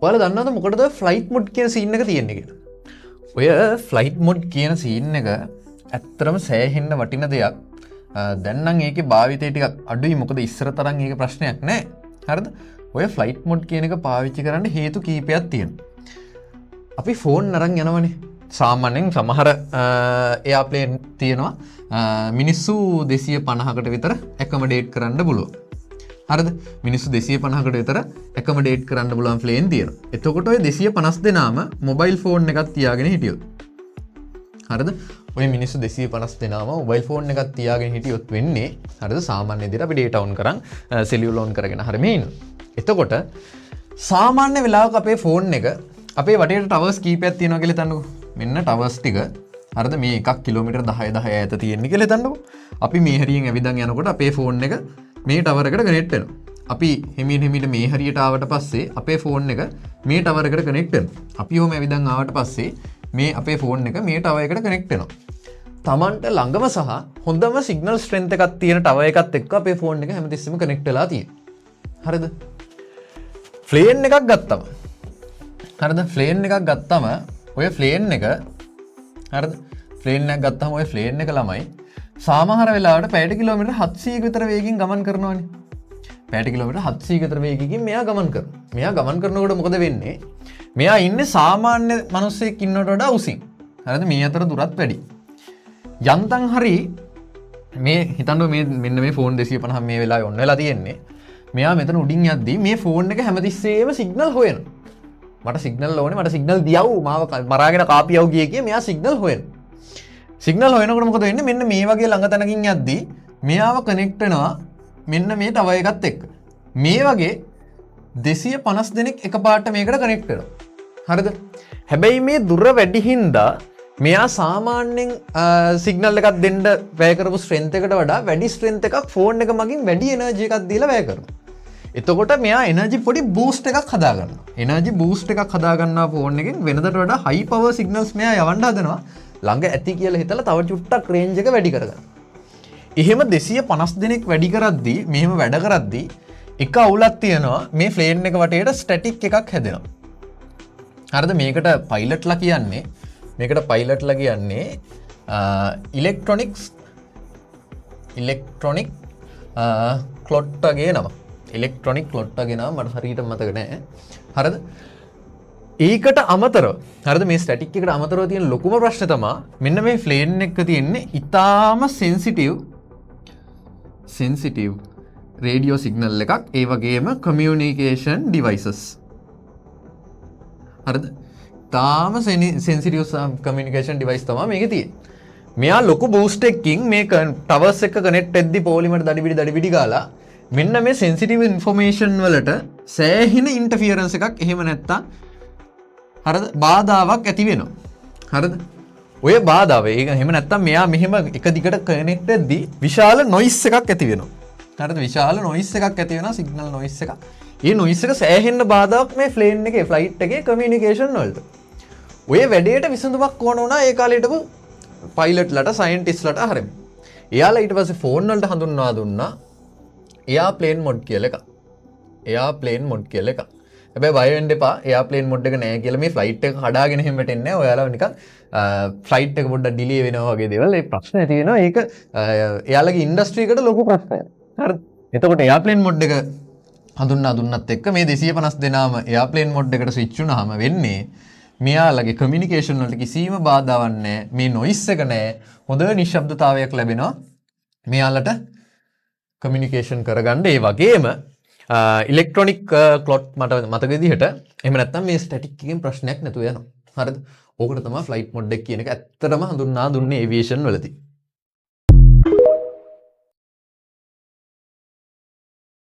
ඔයාලා දන්නවද මොකටද ෆ්ලයිට් මොඩ් කියන සීන් එක තියෙන්නේ කියලා? ඔය ෆ්ලයිට් මොඩ් කියන සීන් එක ඇත්තටම සෑහෙන්න වටින දෙයක්. දැන් නම් ඒකේ භාවිතය ටිකක් අඩුයි. මොකද ඉස්සර තරම් ඒක ප්‍රශ්නයක් නෑ. හරිද? ඔය ෆ්ලයිට් මොඩ් කියන එක පාවිච්චි කරන්න හේතු කීපයක් තියෙනවා. අපි ෆෝන් අරන් යනවනේ. සාමාන්‍යයෙන් සමහර එයාප්ලේන් තියෙනවා මිනිස්සු 250කට විතර ඇකොමඩේට් කරන්න පුළුවන්. හරිද? මිනිස්සු 250කට විතර ඇකොමඩේට් කරන්න පුළුවන් ප්ලේන් තියෙනවා. එතකොට ඔය 250 දෙනාම මොබයිල් ෆෝන් එකක් තියාගෙන හිටියොත්. හරිද? ඔය මිනිස්සු 250 දෙනාම මොබයිල් ෆෝන් එකක් තියාගෙන හිටියොත් වෙන්නේ හරිද? සාමාන්‍ය විදිහට අපි ඩේටා ඔන් කරන් සෙලියුලර් ඔන් කරගෙන හරිය මේ ඉන්න. එතකොට සාමාන්‍ය වෙලාවක අපේ ෆෝන් එක අපේ වටේට ටවර්ස් කීපයක් තියෙනවා කියලා හිතන්නකෝ. මෙන්න ටවර්ස් ටික හරිද? මේ එකක් කිලෝමීටර් 10 ඈත තියෙන්නේ කියලා හිතන්නකෝ. අපි මේ හරියෙන් ඇවිදන් යනකොට අපේ ෆෝන් එක මේ ටවර් එකට කනෙක්ට් වෙනවා. අපි හිමිට මේ හරියට ආවට පස්සේ අපේ ෆෝන් එක මේ ටවර් එකට කනෙක්ට් වෙනවා. අපි ඔහොම ඇවිදන් ආවට පස්සේ මේ අපේ ෆෝන් එක මේ ටවර් එකට කනෙක්ට් වෙනවා. Tamanට ළඟම සහ හොඳම සිග්නල් ස්ට්‍රෙන්ත් එකක් තියෙන ටවර් එකත් එක්ක අපේ ෆෝන් එක හැමතිස්සෙම කනෙක්ට් වෙලා තියෙනවා. හරිද? ප්ලේන් එකක් ගත්තම හරිද? ප්ලේන් එකක් ගත්තම ඔය ප්ලේන් එක හරිද? ප්ලේන් එකක් ගත්තම ඔය ප්ලේන් එක ළමයි සමහර වෙලාවට පැයට කිලෝමීටර් 700ක විතර වේගකින් ගමන් කරනවානේ. පැයට කිලෝමීටර් 700ක විතර වේගකින් මෙයා ගමන් කරනවා. මෙයා ගමන් කරනකොට මොකද වෙන්නේ? මෙයා ඉන්නේ සාමාන්‍ය මිනිස්සෙක් ඉන්නවට වඩා උසින්. හරිද? මේ අතර දුරත් වැඩි. යන්තම් හරි මේ හිතන්න මේ මෙන්න මේ ෆෝන් 250 මේ වෙලාවේ ඔන්න වෙලා තියෙන්නේ. මෙයා මෙතන උඩින් යද්දී මේ ෆෝන් එක හැමතිස්සෙම සිග්නල් හොයනවා. මට සිග්නල් ඕනේ, මට සිග්නල් දියව්, මාව මරාගෙන කාපියව් කිය මෙයා සිග්නල් හොයනවා. සිග්නල් හොයනකොට මොකද වෙන්නේ? මෙන්න මේ වගේ ළඟ තැනකින් යද්දී මෙයාව කනෙක්ට් වෙනවා මෙන්න මේ ටවර් එකත් එක්ක. මේ වගේ 250 දෙනෙක් එකපාරට මේකට කනෙක්ට් වෙනවා. හරිද? හැබැයි මේ දුර වැඩි හින්දා මෙයා සාමාන්‍යයෙන් සිග්නල් එකක් දෙන්න වැය කරපු ස්ට්‍රෙන්ත් එකට වඩා වැඩි ස්ට්‍රෙන්ත් එකක් ෆෝන් එක මගින් වැඩි එනර්ජි එකක් දීලා වැය කරනවා. එතකොට මෙයා එනර්ජි පොඩි බූස්ට් එකක් හදා ගන්නවා. එනර්ජි බූස්ට් එකක් හදා ගන්නවා ෆෝන් එකෙන්. වෙනදට වඩා හයි පවර් සිග්නල්ස් මෙයා යවන්න හදනවා. ළඟ ඇති කියලා හිතලා තව චුට්ටක් රේන්ජ් එක වැඩි කරගන්න. එහෙම 250 දෙනෙක් වැඩි කරද්දී මෙහෙම වැඩ කරද්දී එක අවුලක් තියෙනවා. මේ ප්ලේන් එක වටේට ස්ටැටික් එකක් හැදෙනවා. හරිද? මේකට පයිලට්ලා කියන්නේ ඉලෙක්ට්‍රොනික් ක්ලොට්ටගේ නම. ඉලෙක්ට්‍රොනික් ක්ලොට්ටගේ නම මට හරියට මතක නැහැ. හරිද? ඒකට අමතරව හරිද මේ ස්ටැටික් එකට අමතරව තියෙන ලොකුම ප්‍රශ්නේ තමයි මෙන්න මේ ප්ලේන් එක තියෙන්නේ ඉතාම සෙන්සිටිව් රේඩියෝ සිග්නල් එකක්. ඒ වගේම කමියුනිකේෂන් ඩිවයිසස්. හරිද? තාම සෙන්සිටිව් කමියුනිකේෂන් ඩිවයිස් තමයි මේකේ තියෙන්නේ. මෙයා ලොකු බූස්ට් එකකින් මේ ටවර්ස් එක කනෙක්ට් වෙද්දි පොලිමර් දඩිවිඩි ගාලා මෙන්න මේ සෙන්සිටිව් ඉන්ෆර්මේෂන් වලට සෑහෙන ඉන්ටර්ෆියරන්ස් එකක් එහෙම නැත්තම් හරිද බාධාවක් ඇති වෙනවා. හරිද? ඔය බාධාව ඒක එහෙම නැත්තම් මෙයා මෙහෙම එක දිගට කනෙක්ට් වෙද්දි විශාල නොයිස් එකක් ඇති වෙනවා. හරිද? විශාල නොයිස් එකක් ඇති වෙනවා, සිග්නල් නොයිස් එකක්. ඒ නොයිස් එක සෑහෙන්න බාධාවක් මේ ප්ලේන් එකේ ෆ්ලයිට් එකේ කමියුනිකේෂන් වලට. ඔය වැඩේට විසඳුමක් ඕන වුණා ඒ කාලේ හිටපු පයිලට්ලට, සයන්ටිස්ට්ලට හරියට. එයාලා ඊට පස්සේ ෆෝන් වලට හඳුන්වා දුන්නා එයාප්ලේන් මොඩ් කියලා එකක්. එයාප්ලේන් මොඩ් කියලා එකක්. හැබැයි බය වෙන්න එපා. එයාප්ලේන් මොඩ් එක නැහැ කියලා මේ ෆ්ලයිට් එක කඩාගෙන එහෙම වැටෙන්නේ නැහැ. ඔයාලා නිකන් ෆ්ලයිට් එක පොඩ්ඩක් ඩිලේ වෙනවා වගේ දේවල්. ඒ ප්‍රශ්න ඇති වෙනවා. ඒක එයාලගේ ඉන්ඩස්ට්‍රි එකට ලොකු ප්‍රශ්නයක්. හරිද? එතකොට එයාප්ලේන් මොඩ් එක හඳුන්වා දුන්නත් එක්ක මේ 250 දෙනාම එයාප්ලේන් මොඩ් එකට ස්විච් වුණාම වෙන්නේ මෙයාලගේ කමියුනිකේෂන් වලට කිසිම බාධාවක් නැහැ. මේ නොයිස් එක නැහැ. හොඳ නිශ්ශබ්දතාවයක් ලැබෙනවා. මෙයාලට කමියුනිකේෂන් කරගන්න. ඒ වගේම ඉලෙක්ට්‍රොනික් ක්ලොට් මට මතක විදිහට එහෙම නැත්නම් මේ ස්ටැටික් එකකින් ප්‍රශ්නයක් නැතුව යනවා. හරිද? ඕකට තමයි ෆ්ලයිට් මොඩ් එක කියන එක ඇත්තටම හඳුන්වා දුන්නේ ඒවියේෂන් වලදී.